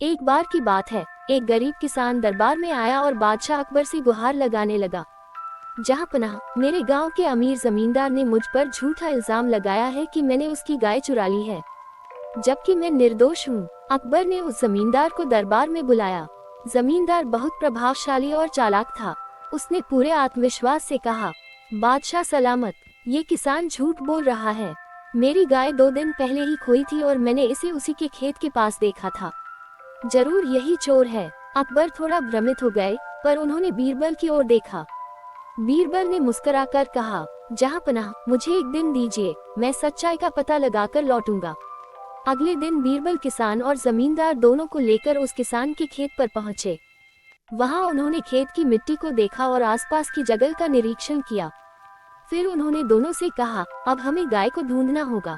एक बार की बात है, एक गरीब किसान दरबार में आया और बादशाह अकबर से गुहार लगाने लगा। जहाँ पनाह, मेरे गांव के अमीर जमींदार ने मुझ पर झूठा इल्जाम लगाया है कि मैंने उसकी गाय चुरा ली है, जबकि मैं निर्दोष हूँ। अकबर ने उस जमींदार को दरबार में बुलाया। जमींदार बहुत प्रभावशाली और चालाक था। उसने पूरे आत्मविश्वास से कहा, बादशाह सलामत, ये किसान झूठ बोल रहा है। मेरी गाय 2 दिन पहले ही खोई थी और मैंने इसे उसी के खेत के पास देखा था। जरूर यही चोर है। अकबर थोड़ा भ्रमित हो गए, पर उन्होंने बीरबल की ओर देखा। बीरबल ने मुस्कुराकर कहा, जहाँ पनाह, मुझे एक दिन दीजिए, मैं सच्चाई का पता लगाकर लौटूंगा। अगले दिन बीरबल किसान और जमींदार दोनों को लेकर उस किसान के खेत पर पहुंचे। वहां उन्होंने खेत की मिट्टी को देखा और आसपास की जगह का निरीक्षण किया। फिर उन्होंने दोनों से कहा, अब हमें गाय को ढूंढना होगा,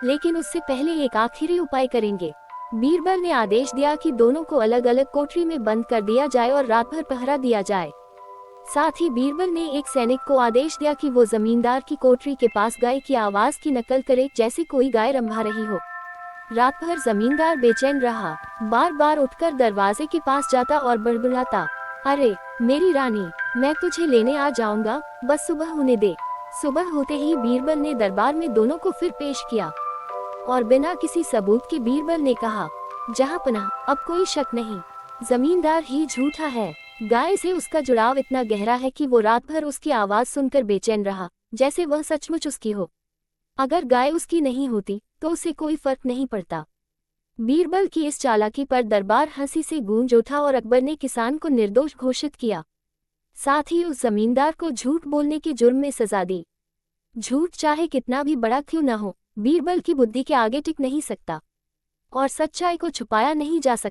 लेकिन उससे पहले एक आखिरी उपाय करेंगे। बीरबल ने आदेश दिया कि दोनों को अलग अलग कोठरी में बंद कर दिया जाए और रात भर पहरा दिया जाए। साथ ही बीरबल ने एक सैनिक को आदेश दिया कि वो जमींदार की कोठरी के पास गाय की आवाज की नकल करे, जैसे कोई गाय रंभा रही हो। रात भर जमींदार बेचैन रहा, बार बार उठकर दरवाजे के पास जाता और बड़बड़ाता, अरे मेरी रानी, मैं तुझे लेने आ जाऊंगा, बस सुबह होने दे। सुबह होते ही बीरबल ने दरबार में दोनों को फिर पेश किया और बिना किसी सबूत के बीरबल ने कहा, जहाँ पनाह, अब कोई शक नहीं, जमींदार ही झूठा है। गाय से उसका जुड़ाव इतना गहरा है कि वो रात भर उसकी आवाज सुनकर बेचैन रहा, जैसे वह सचमुच उसकी हो। अगर गाय उसकी नहीं होती तो उसे कोई फर्क नहीं पड़ता। बीरबल की इस चालाकी पर दरबार हंसी से गूंज उठा और अकबर ने किसान को निर्दोष घोषित किया। साथ ही उस जमींदार को झूठ बोलने के जुर्म में सजा दी। झूठ चाहे कितना भी बड़ा क्यों न हो, बीरबल की बुद्धि के आगे टिक नहीं सकता और सच्चाई को छुपाया नहीं जा सकता।